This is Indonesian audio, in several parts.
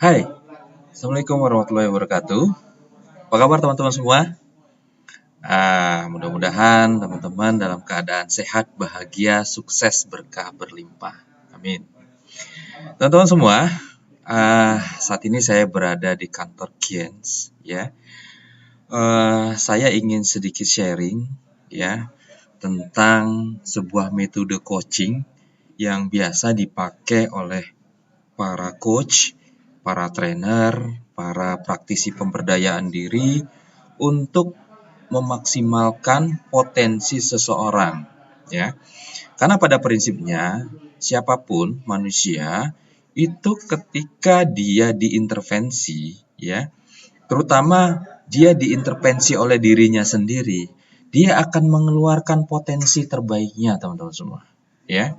Hai, Assalamualaikum warahmatullahi wabarakatuh. Apa kabar teman-teman semua? Mudah-mudahan teman-teman dalam keadaan sehat, bahagia, sukses, berkah, berlimpah. Amin. Teman-teman semua, saat ini saya berada di kantor Kiens, ya. Saya ingin sedikit sharing, ya, tentang sebuah metode coaching yang biasa dipakai oleh para coach, para trainer, para praktisi pemberdayaan diri untuk memaksimalkan potensi seseorang, ya. Karena pada prinsipnya siapapun manusia itu ketika dia diintervensi, ya, terutama dia diintervensi oleh dirinya sendiri, dia akan mengeluarkan potensi terbaiknya, teman-teman semua, ya.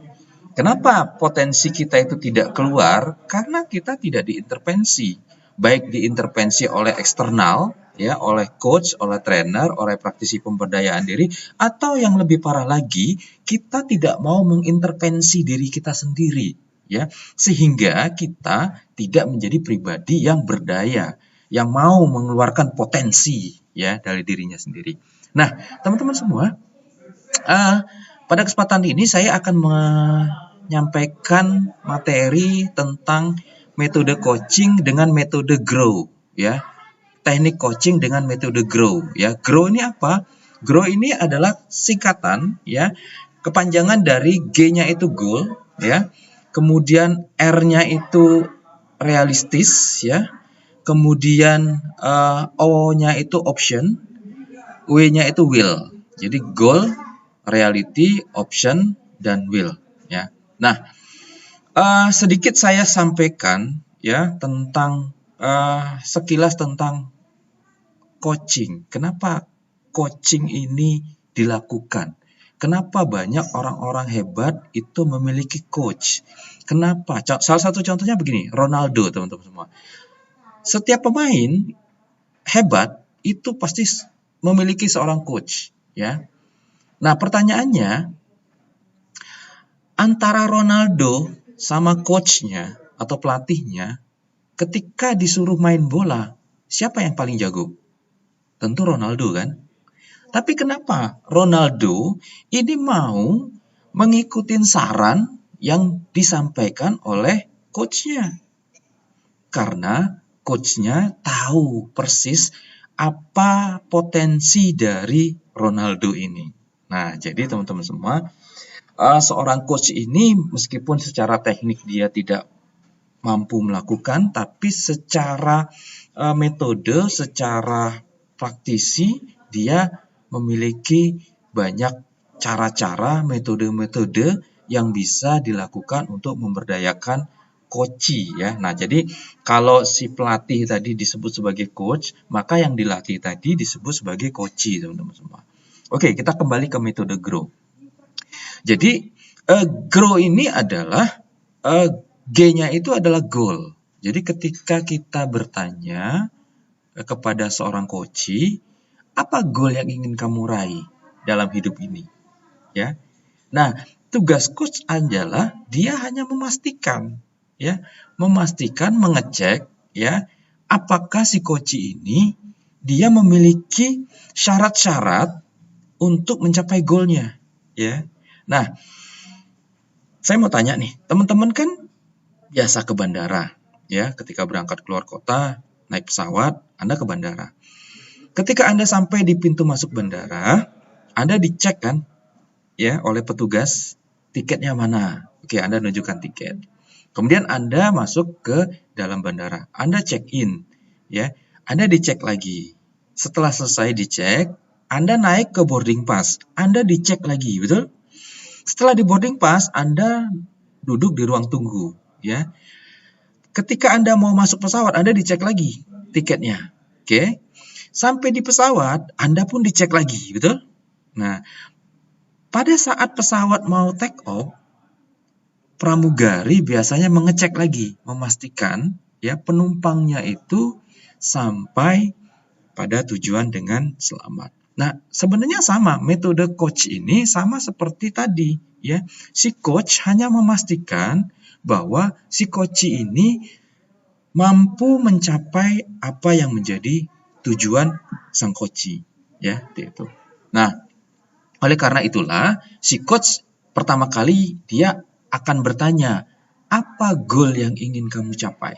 Kenapa potensi kita itu tidak keluar? Karena kita tidak diintervensi. Baik diintervensi oleh eksternal, ya, oleh coach, oleh trainer, oleh praktisi pemberdayaan diri, atau yang lebih parah lagi, kita tidak mau mengintervensi diri kita sendiri, ya, sehingga kita tidak menjadi pribadi yang berdaya, yang mau mengeluarkan potensi, ya, dari dirinya sendiri. Nah, teman-teman semua, pada kesempatan ini saya akan menyampaikan materi tentang metode coaching dengan metode grow, ya. Teknik coaching dengan metode grow, ya. Grow ini apa? Grow ini adalah singkatan, ya. Kepanjangan dari G-nya itu goal, ya. Kemudian R-nya itu realistis, ya. Kemudian O-nya itu option, W-nya itu will. Jadi goal, reality, option, dan will, ya. Nah, sedikit saya sampaikan, ya, tentang sekilas tentang coaching. Kenapa coaching ini dilakukan? Kenapa banyak orang-orang hebat itu memiliki coach? Kenapa? Salah satu contohnya begini, Ronaldo, teman-teman semua. Setiap pemain hebat itu pasti memiliki seorang coach, ya. Nah, pertanyaannya, antara Ronaldo sama coachnya atau pelatihnya, ketika disuruh main bola, siapa yang paling jago? Tentu Ronaldo, kan? Tapi kenapa Ronaldo ini mau mengikuti saran yang disampaikan oleh coachnya? Karena coachnya tahu persis apa potensi dari Ronaldo ini. Nah, jadi teman-teman semua, seorang coach ini meskipun secara teknik dia tidak mampu melakukan, tapi secara metode, secara praktisi, dia memiliki banyak cara-cara, metode-metode yang bisa dilakukan untuk memberdayakan coach, ya. Nah, jadi kalau si pelatih tadi disebut sebagai coach, maka yang dilatih tadi disebut sebagai coach, teman-teman semua. Oke, kita kembali ke metode grow. Jadi grow ini adalah G-nya itu adalah goal. Jadi ketika kita bertanya kepada seorang coach, apa goal yang ingin kamu raih dalam hidup ini? Ya. Nah, tugas coach adalah dia hanya memastikan, ya, mengecek, ya, apakah si coach ini dia memiliki syarat-syarat untuk mencapai goalnya, ya. Nah, saya mau tanya nih, teman-teman kan biasa ke bandara, ya, ketika berangkat keluar kota, naik pesawat, Anda ke bandara. Ketika Anda sampai di pintu masuk bandara, Anda dicek kan, ya, oleh petugas, tiketnya mana? Oke, Anda menunjukkan tiket. Kemudian Anda masuk ke dalam bandara, Anda check in, ya, Anda dicek lagi. Setelah selesai dicek, Anda naik ke boarding pass, Anda dicek lagi, betul? Setelah di boarding pass, Anda duduk di ruang tunggu, ya. Ketika Anda mau masuk pesawat, Anda dicek lagi tiketnya. Oke. Sampai di pesawat, Anda pun dicek lagi, betul? Nah, pada saat pesawat mau take off, pramugari biasanya mengecek lagi, memastikan, ya, penumpangnya itu sampai pada tujuan dengan selamat. Nah, sebenarnya sama, metode coach ini sama seperti tadi, ya. Si coach hanya memastikan bahwa si coach ini mampu mencapai apa yang menjadi tujuan sang coach, ya, itu. Nah, oleh karena itulah si coach pertama kali dia akan bertanya, apa goal yang ingin kamu capai?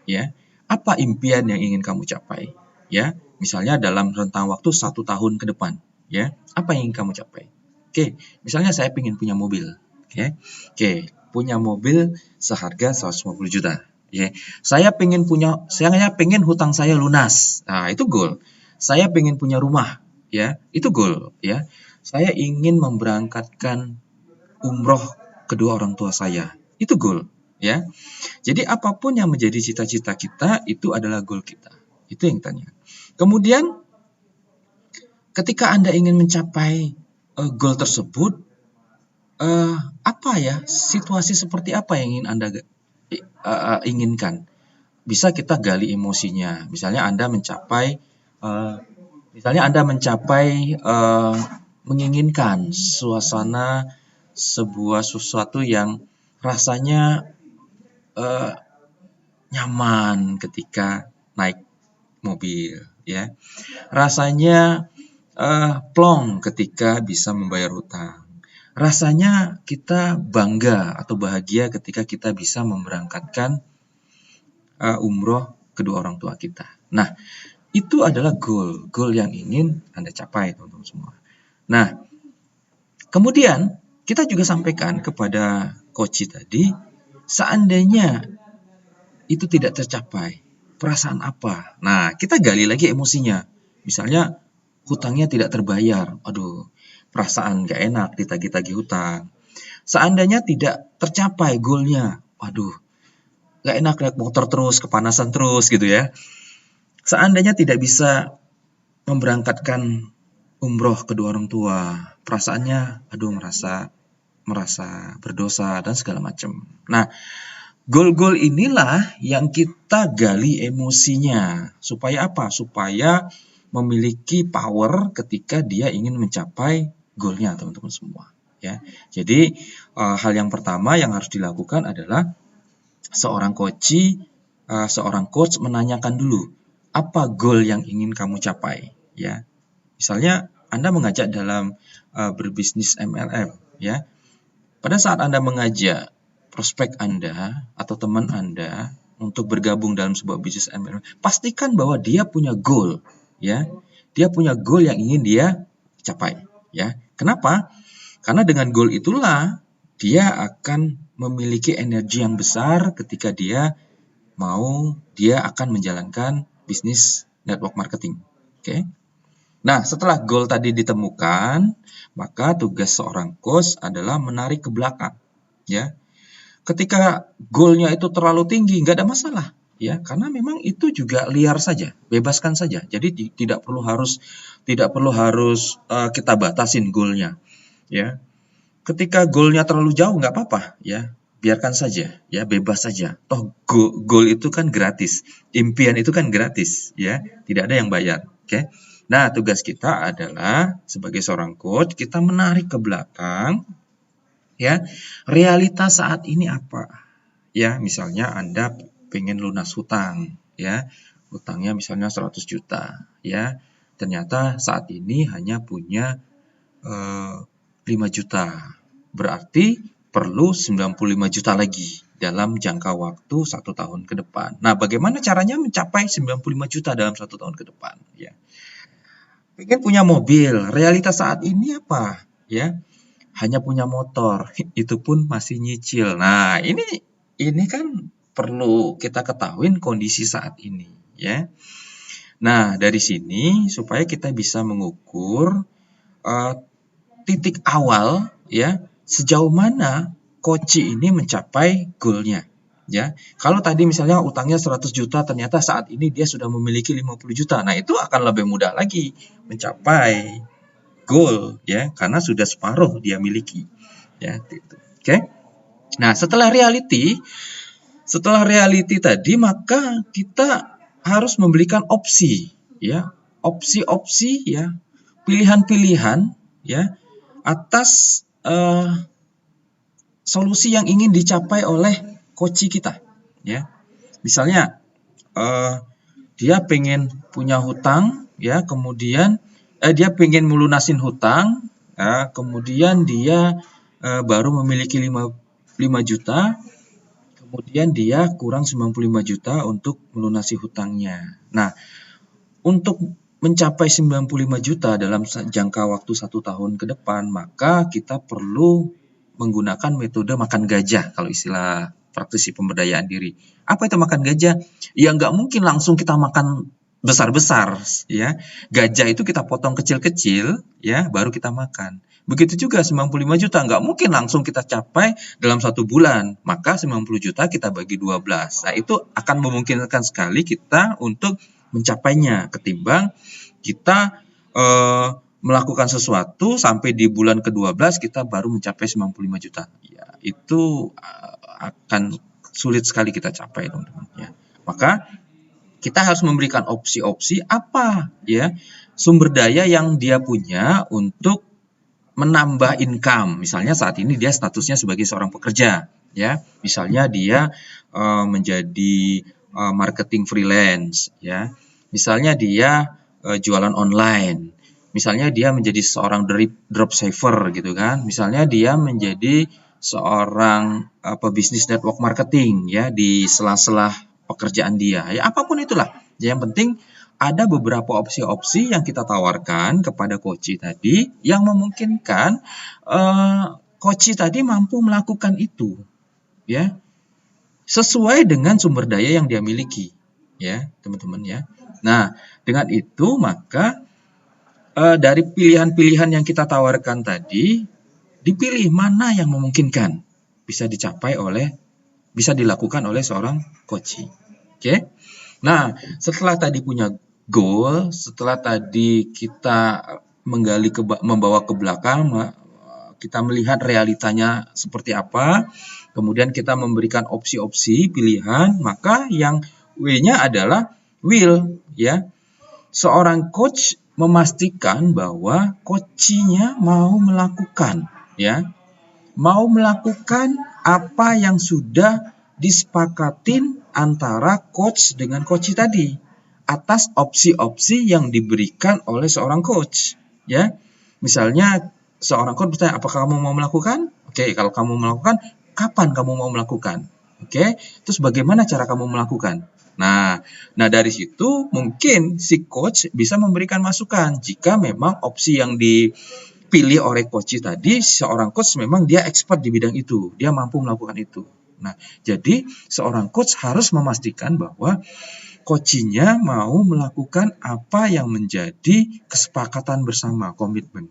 Ya, apa impian yang ingin kamu capai? Ya, misalnya dalam rentang waktu 1 tahun ke depan, ya, apa yang ingin kamu capai? Oke, misalnya saya ingin punya mobil, oke, punya mobil seharga 150 juta. Ya, saya pengen hutang saya lunas. Nah, itu goal. Saya pengen punya rumah, ya, itu goal, ya. Saya ingin memberangkatkan umroh kedua orang tua saya. Itu goal, ya. Jadi apapun yang menjadi cita-cita kita itu adalah goal kita. Itu yang tanya. Kemudian ketika Anda ingin mencapai goal tersebut, apa ya situasi seperti apa yang ingin Anda inginkan? Bisa kita gali emosinya. Misalnya Anda mencapai menginginkan suasana sebuah sesuatu yang rasanya nyaman ketika naik mobil, ya. Rasanya plong ketika bisa membayar hutang. Rasanya kita bangga atau bahagia ketika kita bisa memberangkatkan umroh kedua orang tua kita. Nah, itu adalah goal yang ingin Anda capai, teman-teman semua. Nah, kemudian kita juga sampaikan kepada coach tadi, seandainya itu tidak tercapai, perasaan apa? Nah, kita gali lagi emosinya. Misalnya hutangnya tidak terbayar, aduh, perasaan gak enak ditagih-tagih hutang. Seandainya tidak tercapai goalnya, waduh, gak enak naik motor terus, kepanasan terus gitu ya. Seandainya tidak bisa memberangkatkan umroh kedua orang tua, perasaannya, aduh, merasa berdosa dan segala macam. Nah, goal-goal inilah yang kita gali emosinya. Supaya apa? Supaya memiliki power ketika dia ingin mencapai goalnya, teman-teman semua. Ya, jadi hal yang pertama yang harus dilakukan adalah seorang coach menanyakan dulu apa goal yang ingin kamu capai. Ya, misalnya Anda mengajak dalam berbisnis MLM. Ya, pada saat Anda mengajak prospek Anda atau teman Anda untuk bergabung dalam sebuah bisnis MLM, pastikan bahwa dia punya goal, ya. Dia punya goal yang ingin dia capai, ya. Kenapa? Karena dengan goal itulah dia akan memiliki energi yang besar ketika dia akan menjalankan bisnis network marketing. Oke. Nah, setelah goal tadi ditemukan, maka tugas seorang coach adalah menarik ke belakang, ya. Ketika goalnya itu terlalu tinggi, nggak ada masalah, ya, karena memang itu juga liar saja, bebaskan saja. Jadi tidak perlu harus kita batasin goalnya, ya. Ketika goalnya terlalu jauh nggak apa-apa, ya, biarkan saja, ya, bebas saja. Toh goal itu kan gratis, impian itu kan gratis, ya, tidak ada yang bayar, oke. Nah, tugas kita adalah sebagai seorang coach, kita menarik ke belakang, ya, realitas saat ini apa? Ya, misalnya Anda pengen lunas hutang, ya. Hutangnya misalnya 100 juta, ya. Ternyata saat ini hanya punya 5 juta. Berarti perlu 95 juta lagi dalam jangka waktu 1 tahun ke depan. Nah, bagaimana caranya mencapai 95 juta dalam 1 tahun ke depan, ya? Pengen punya mobil, realitas saat ini apa? Ya, hanya punya motor, itu pun masih nyicil. Nah, ini kan perlu kita ketahuin kondisi saat ini, ya. Nah, dari sini supaya kita bisa mengukur titik awal, ya, sejauh mana coach ini mencapai goalnya, ya. Kalau tadi misalnya utangnya 100 juta, ternyata saat ini dia sudah memiliki 50 juta. Nah, itu akan lebih mudah lagi mencapai goal, ya, karena sudah separuh dia miliki, ya, gitu. Oke. Nah, setelah reality tadi, maka kita harus memberikan opsi, ya, opsi-opsi, ya, pilihan-pilihan, ya, atas solusi yang ingin dicapai oleh coach kita, ya. Misalnya dia pengen punya hutang, ya, kemudian dia pengen melunasin hutang, ya, kemudian dia baru memiliki 5 juta, kemudian dia kurang 95 juta untuk melunasi hutangnya. Nah, untuk mencapai 95 juta dalam jangka waktu 1 tahun ke depan, maka kita perlu menggunakan metode makan gajah kalau istilah praktisi pemberdayaan diri. Apa itu makan gajah? Ya nggak mungkin langsung kita makan besar-besar, ya. Gajah itu kita potong kecil-kecil, ya, baru kita makan. Begitu juga 95 juta, nggak mungkin langsung kita capai dalam 1 bulan. Maka 90 juta kita bagi 12. Nah, itu akan memungkinkan sekali kita untuk mencapainya ketimbang kita melakukan sesuatu sampai di bulan ke-12 kita baru mencapai 95 juta. Ya, itu akan sulit sekali kita capai, teman-teman, ya. Maka kita harus memberikan opsi-opsi apa, ya, sumber daya yang dia punya untuk menambah income. Misalnya saat ini dia statusnya sebagai seorang pekerja, ya. Misalnya dia menjadi marketing freelance, ya. Misalnya dia jualan online. Misalnya dia menjadi seorang dropshipper gitu kan. Misalnya dia menjadi seorang bisnis network marketing, ya, di sela-sela pekerjaan dia. Ya, apapun itulah. Yang penting ada beberapa opsi-opsi yang kita tawarkan kepada coach tadi yang memungkinkan coach tadi mampu melakukan itu, ya, sesuai dengan sumber daya yang dia miliki, ya, teman-teman, ya. Nah, dengan itu maka dari pilihan-pilihan yang kita tawarkan tadi, dipilih mana yang memungkinkan bisa dilakukan oleh seorang coach. Oke. Nah, setelah tadi punya goal, setelah tadi kita membawa ke belakang, kita melihat realitanya seperti apa, kemudian kita memberikan opsi-opsi pilihan, maka yang W-nya adalah will, ya. Seorang coach memastikan bahwa coach-nya mau melakukan, ya, mau melakukan apa yang sudah disepakatin antara coach dengan coach tadi atas opsi-opsi yang diberikan oleh seorang coach, ya. Misalnya seorang coach bertanya, apakah kamu mau melakukan? Oke, kalau kamu melakukan, kapan kamu mau melakukan? Oke, terus bagaimana cara kamu melakukan? Nah, dari situ mungkin si coach bisa memberikan masukan jika memang opsi yang dipilih oleh coach tadi, seorang coach memang dia expert di bidang itu, dia mampu melakukan itu. Nah, jadi seorang coach harus memastikan bahwa coach-nya mau melakukan apa yang menjadi kesepakatan bersama, komitmen.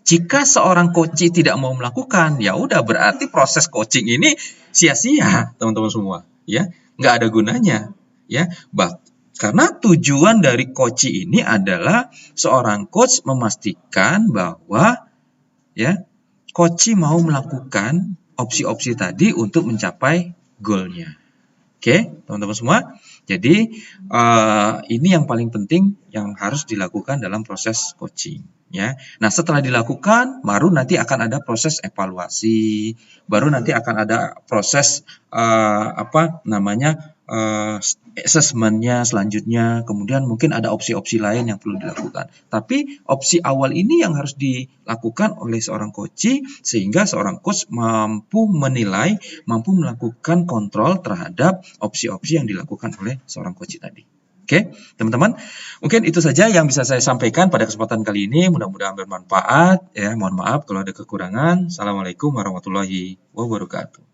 Jika seorang coach tidak mau melakukan, ya udah berarti proses coaching ini sia-sia, teman-teman semua, ya. Nggak ada gunanya, ya. Karena tujuan dari coach ini adalah seorang coach memastikan bahwa, ya, coach mau melakukan opsi-opsi tadi untuk mencapai goalnya. Oke, teman-teman semua. Jadi ini yang paling penting yang harus dilakukan dalam proses coaching, ya. Nah, setelah dilakukan, baru nanti akan ada proses evaluasi, baru nanti akan ada proses assessment-nya selanjutnya, kemudian mungkin ada opsi-opsi lain yang perlu dilakukan. Tapi opsi awal ini yang harus dilakukan oleh seorang coach sehingga seorang coach mampu menilai, mampu melakukan kontrol terhadap opsi-opsi yang dilakukan oleh seorang coach tadi. Oke, teman-teman, mungkin itu saja yang bisa saya sampaikan pada kesempatan kali ini. Mudah-mudahan bermanfaat, ya. Mohon maaf kalau ada kekurangan. Assalamualaikum warahmatullahi wabarakatuh.